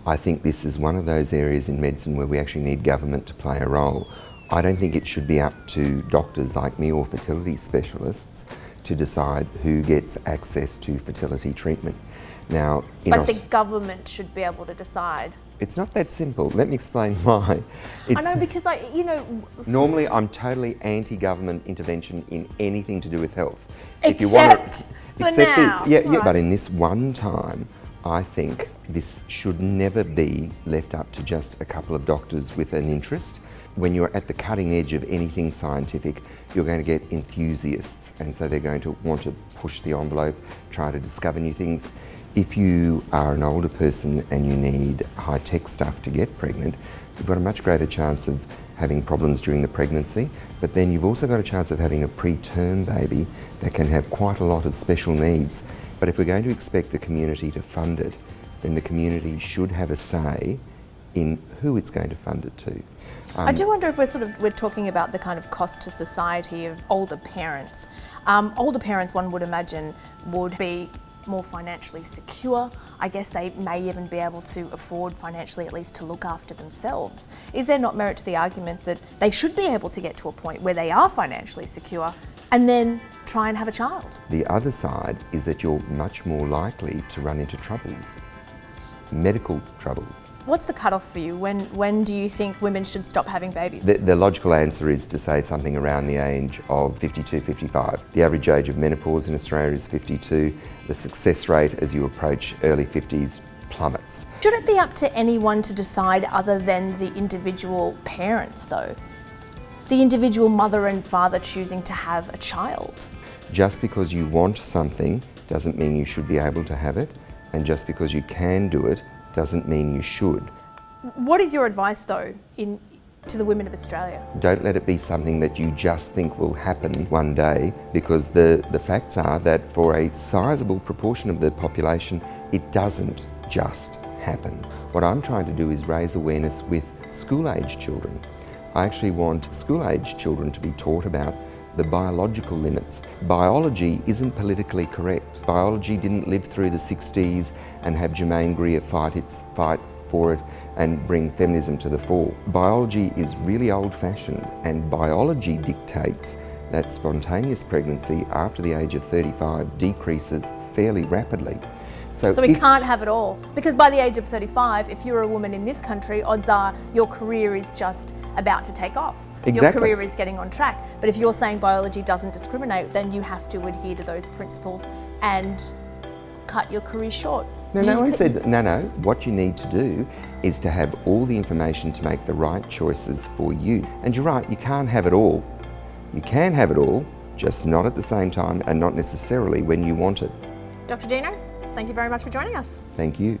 I think this is one of those areas in medicine where we actually need government to play a role. I don't think it should be up to doctors like me or fertility specialists to decide who gets access to fertility treatment. Now, but the government should be able to decide. It's not that simple. Let me explain why. I know, because normally I'm totally anti-government intervention in anything to do with health. Except now. Yeah, but in this one time, I think this should never be left up to just a couple of doctors with an interest. When you're at the cutting edge of anything scientific, you're going to get enthusiasts, and so they're going to want to push the envelope, try to discover new things. If you are an older person and you need high-tech stuff to get pregnant, you've got a much greater chance of having problems during the pregnancy, but then you've also got a chance of having a preterm baby that can have quite a lot of special needs. But if we're going to expect the community to fund it, then the community should have a say in who it's going to fund it to. I do wonder if we're talking about the kind of cost to society of older parents. Older parents, one would imagine, would be more financially secure. I guess they may even be able to afford financially, at least, to look after themselves. Is there not merit to the argument that they should be able to get to a point where they are financially secure and then try and have a child? The other side is that you're much more likely to run into troubles, medical troubles. What's the cutoff for you? When do you think women should stop having babies? The logical answer is to say something around the age of 52, 55. The average age of menopause in Australia is 52. The success rate as you approach early 50s plummets. Should it be up to anyone to decide other than the individual parents, though? The individual mother and father choosing to have a child? Just because you want something doesn't mean you should be able to have it, and just because you can do it doesn't mean you should. What is your advice, though, to the women of Australia? Don't let it be something that you just think will happen one day, because the facts are that for a sizable proportion of the population, it doesn't just happen. What I'm trying to do is raise awareness with school-age children. I actually want school-age children to be taught about the biological limits. Biology isn't politically correct. Biology didn't live through the 60s and have Germaine Greer fight for it and bring feminism to the fore. Biology is really old-fashioned, and biology dictates that spontaneous pregnancy after the age of 35 decreases fairly rapidly. So we can't have it all, because by the age of 35, if you're a woman in this country, odds are your career is just about to take off. Exactly. Your career is getting on track. But if you're saying biology doesn't discriminate, then you have to adhere to those principles and cut your career short. No one said no. What you need to do is to have all the information to make the right choices for you. And you're right, you can't have it all. You can have it all, just not at the same time and not necessarily when you want it. Dr. Dino, thank you very much for joining us. Thank you.